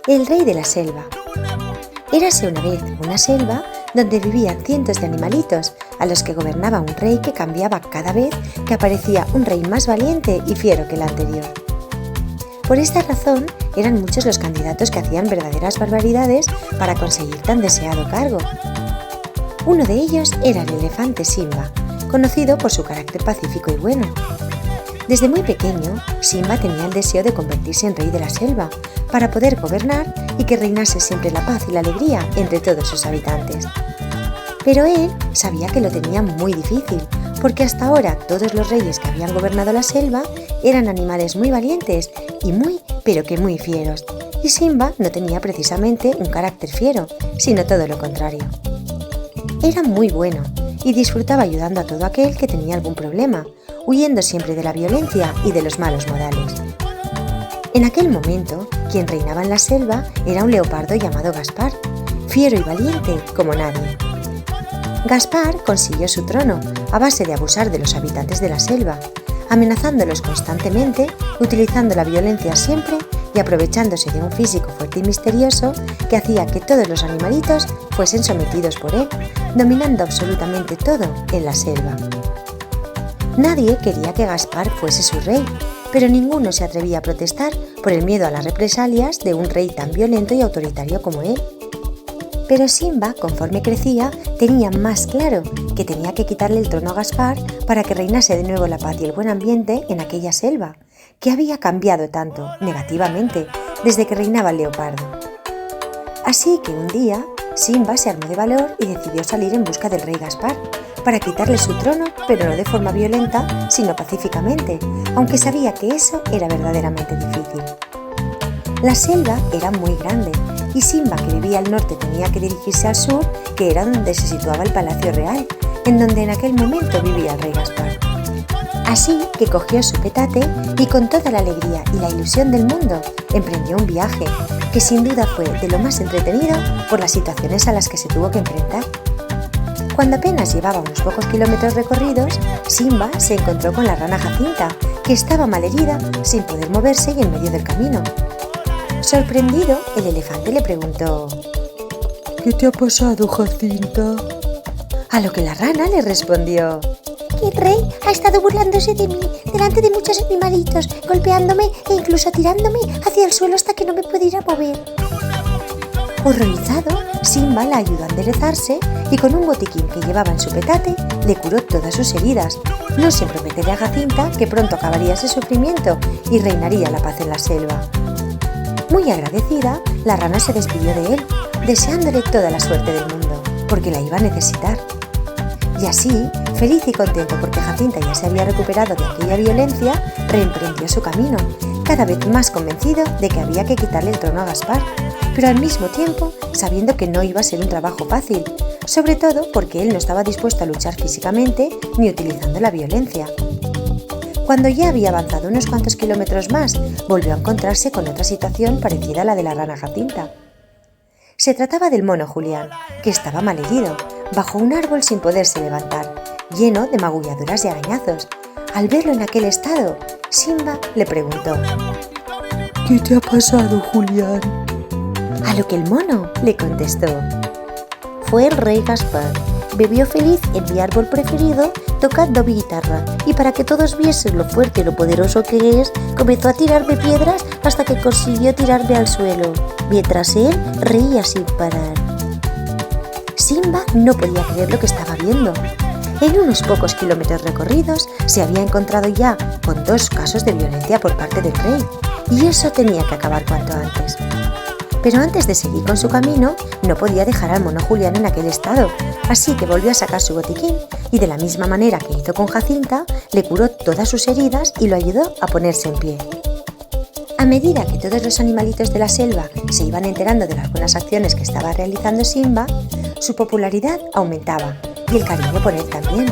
El rey de la selva. Érase una vez una selva donde vivían cientos de animalitos a los que gobernaba un rey que cambiaba cada vez que aparecía un rey más valiente y fiero que el anterior. Por esta razón, eran muchos los candidatos que hacían verdaderas barbaridades para conseguir tan deseado cargo. Uno de ellos era el elefante Simba, conocido por su carácter pacífico y bueno. Desde muy pequeño, Simba tenía el deseo de convertirse en rey de la selva para poder gobernar y que reinase siempre la paz y la alegría entre todos sus habitantes. Pero él sabía que lo tenía muy difícil, porque hasta ahora todos los reyes que habían gobernado la selva eran animales muy valientes y pero que muy fieros, y Simba no tenía precisamente un carácter fiero, sino todo lo contrario. Era muy bueno y disfrutaba ayudando a todo aquel que tenía algún problema, huyendo siempre de la violencia y de los malos modales. En aquel momento, quien reinaba en la selva era un leopardo llamado Gaspar, fiero y valiente como nadie. Gaspar consiguió su trono a base de abusar de los habitantes de la selva, amenazándolos constantemente, utilizando la violencia siempre y aprovechándose de un físico fuerte y misterioso que hacía que todos los animalitos fuesen sometidos por él, dominando absolutamente todo en la selva. Nadie quería que Gaspar fuese su rey, pero ninguno se atrevía a protestar por el miedo a las represalias de un rey tan violento y autoritario como él. Pero Simba, conforme crecía, tenía más claro que tenía que quitarle el trono a Gaspar para que reinase de nuevo la paz y el buen ambiente en aquella selva, que había cambiado tanto, negativamente, desde que reinaba el leopardo. Así que un día, Simba se armó de valor y decidió salir en busca del rey Gaspar, para quitarle su trono, pero no de forma violenta, sino pacíficamente, aunque sabía que eso era verdaderamente difícil. La selva era muy grande, y Simba, que vivía al norte, tenía que dirigirse al sur, que era donde se situaba el Palacio Real, en donde en aquel momento vivía el rey Gaspar. Así que cogió su petate y con toda la alegría y la ilusión del mundo, emprendió un viaje, que sin duda fue de lo más entretenido por las situaciones a las que se tuvo que enfrentar. Cuando apenas llevaba unos pocos kilómetros recorridos, Simba se encontró con la rana Jacinta, que estaba malherida, sin poder moverse y en medio del camino. Sorprendido, el elefante le preguntó: ¿Qué te ha pasado, Jacinta? A lo que la rana le respondió: que el rey ha estado burlándose de mí delante de muchos animalitos, golpeándome e incluso tirándome hacia el suelo hasta que no me pudiera mover. Horrorizado, Simba la ayudó a enderezarse y con un botiquín que llevaba en su petate le curó todas sus heridas, no sin prometerle a Jacinta que pronto acabaría ese sufrimiento y reinaría la paz en la selva. Muy agradecida, la rana se despidió de él, deseándole toda la suerte del mundo, porque la iba a necesitar. Y así, feliz y contento porque Jacinta ya se había recuperado de aquella violencia, reemprendió su camino, cada vez más convencido de que había que quitarle el trono a Gaspar, pero al mismo tiempo sabiendo que no iba a ser un trabajo fácil, sobre todo porque él no estaba dispuesto a luchar físicamente ni utilizando la violencia. Cuando ya había avanzado unos cuantos kilómetros más, volvió a encontrarse con otra situación parecida a la de la rana Jacinta. Se trataba del mono Julián, que estaba malherido, bajo un árbol sin poderse levantar, lleno de magulladuras y arañazos. Al verlo en aquel estado, Simba le preguntó: ¿Qué te ha pasado, Julián? A lo que el mono le contestó: fue el rey Gaspar. Bebió feliz en mi árbol preferido tocando mi guitarra, y para que todos viesen lo fuerte y lo poderoso que es, comenzó a tirarme piedras hasta que consiguió tirarme al suelo, mientras él reía sin parar. Simba no podía creer lo que estaba viendo. En unos pocos kilómetros recorridos se había encontrado ya con 2 casos de violencia por parte del rey, y eso tenía que acabar cuanto antes. Pero antes de seguir con su camino, no podía dejar al mono Julián en aquel estado, así que volvió a sacar su botiquín y de la misma manera que hizo con Jacinta, le curó todas sus heridas y lo ayudó a ponerse en pie. A medida que todos los animalitos de la selva se iban enterando de las buenas acciones que estaba realizando Simba, su popularidad aumentaba y el cariño por él también.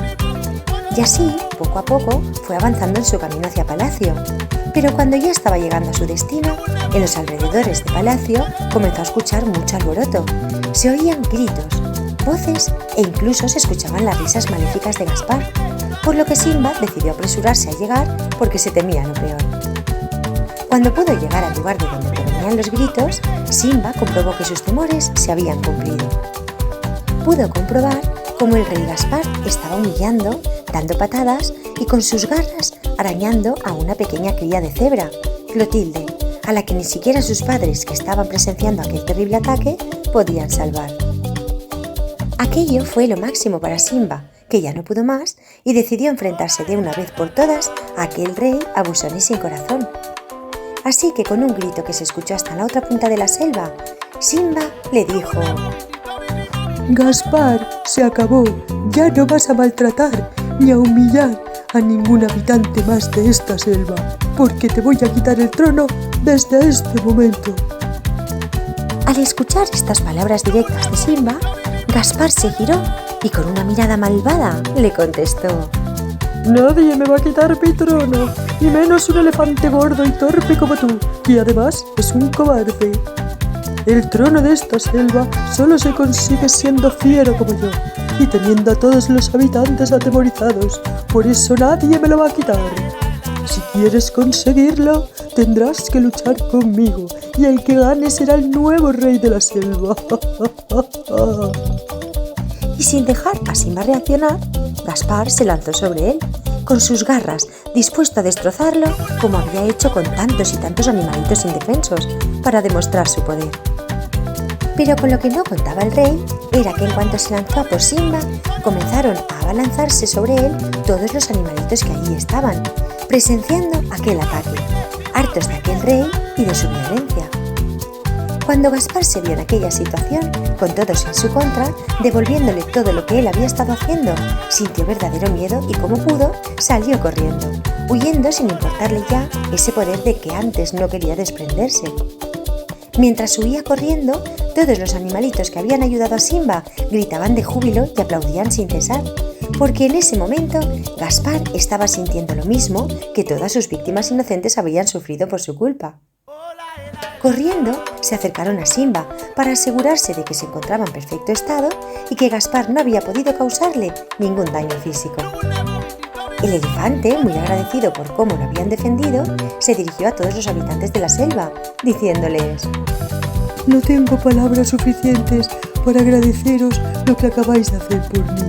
Y así, poco a poco, fue avanzando en su camino hacia Palacio. Pero cuando ya estaba llegando a su destino, en los alrededores de Palacio comenzó a escuchar mucho alboroto. Se oían gritos, voces e incluso se escuchaban las risas maléficas de Gaspar, por lo que Simba decidió apresurarse a llegar porque se temía lo peor. Cuando pudo llegar al lugar de donde provenían los gritos, Simba comprobó que sus temores se habían cumplido. Pudo comprobar cómo el rey Gaspar estaba humillando, dando patadas y con sus garras arañando a una pequeña cría de cebra, Clotilde, a la que ni siquiera sus padres, que estaban presenciando aquel terrible ataque, podían salvar. Aquello fue lo máximo para Simba, que ya no pudo más y decidió enfrentarse de una vez por todas a aquel rey abusón y sin corazón. Así que con un grito que se escuchó hasta la otra punta de la selva, Simba le dijo: Gaspar, se acabó. Ya no vas a maltratar ni a humillar a ningún habitante más de esta selva, porque te voy a quitar el trono desde este momento. Al escuchar estas palabras directas de Simba, Gaspar se giró y con una mirada malvada le contestó: Nadie me va a quitar mi trono, ni menos un elefante gordo y torpe como tú, que además es un cobarde. El trono de esta selva solo se consigue siendo fiero como yo y teniendo a todos los habitantes atemorizados. Por eso nadie me lo va a quitar. Si quieres conseguirlo, tendrás que luchar conmigo y el que gane será el nuevo rey de la selva. Y sin dejar a Simba reaccionar, Gaspar se lanzó sobre él, con sus garras, dispuesto a destrozarlo como había hecho con tantos y tantos animalitos indefensos, para demostrar su poder. Pero con lo que no contaba el rey era que en cuanto se lanzó a por Simba, comenzaron a abalanzarse sobre él todos los animalitos que allí estaban, presenciando aquel ataque, hartos de aquel rey y de su violencia. Cuando Gaspar se vio en aquella situación, con todos en su contra, devolviéndole todo lo que él había estado haciendo, sintió verdadero miedo y como pudo, salió corriendo, huyendo sin importarle ya ese poder de que antes no quería desprenderse. Mientras huía corriendo, todos los animalitos que habían ayudado a Simba gritaban de júbilo y aplaudían sin cesar, porque en ese momento Gaspar estaba sintiendo lo mismo que todas sus víctimas inocentes habían sufrido por su culpa. Corriendo, se acercaron a Simba para asegurarse de que se encontraba en perfecto estado y que Gaspar no había podido causarle ningún daño físico. El elefante, muy agradecido por cómo lo habían defendido, se dirigió a todos los habitantes de la selva, diciéndoles: No tengo palabras suficientes para agradeceros lo que acabáis de hacer por mí.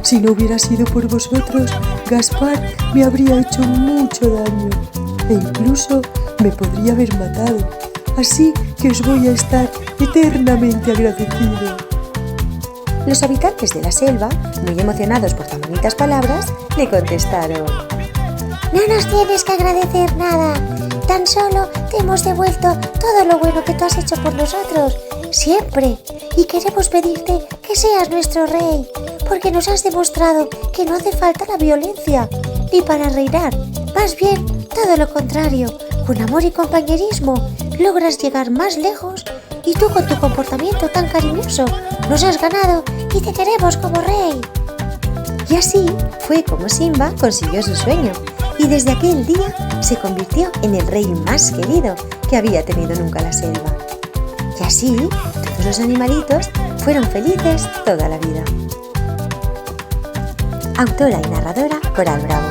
Si no hubiera sido por vosotros, Gaspar me habría hecho mucho daño e incluso me podría haber matado. Así que os voy a estar eternamente agradecido. Los habitantes de la selva, muy emocionados por tan bonitas palabras, le contestaron: No nos tienes que agradecer nada, tan solo te hemos devuelto todo lo bueno que tú has hecho por nosotros, siempre, y queremos pedirte que seas nuestro rey, porque nos has demostrado que no hace falta la violencia, ni para reinar, más bien todo lo contrario, con amor y compañerismo logras llegar más lejos y tú con tu comportamiento tan cariñoso nos has ganado y te queremos como rey. Y así fue como Simba consiguió su sueño y desde aquel día se convirtió en el rey más querido que había tenido nunca la selva. Y así todos los animalitos fueron felices toda la vida. Autora y narradora Coral Bravo.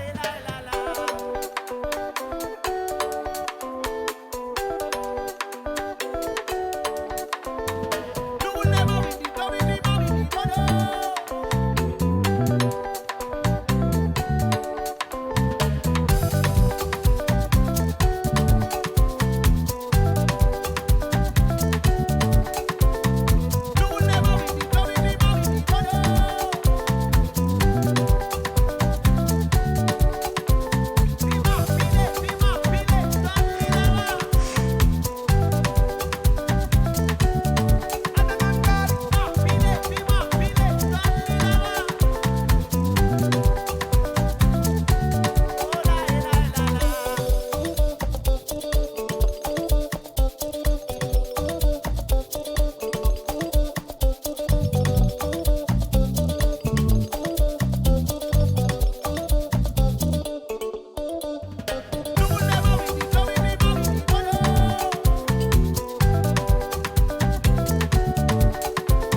la, la.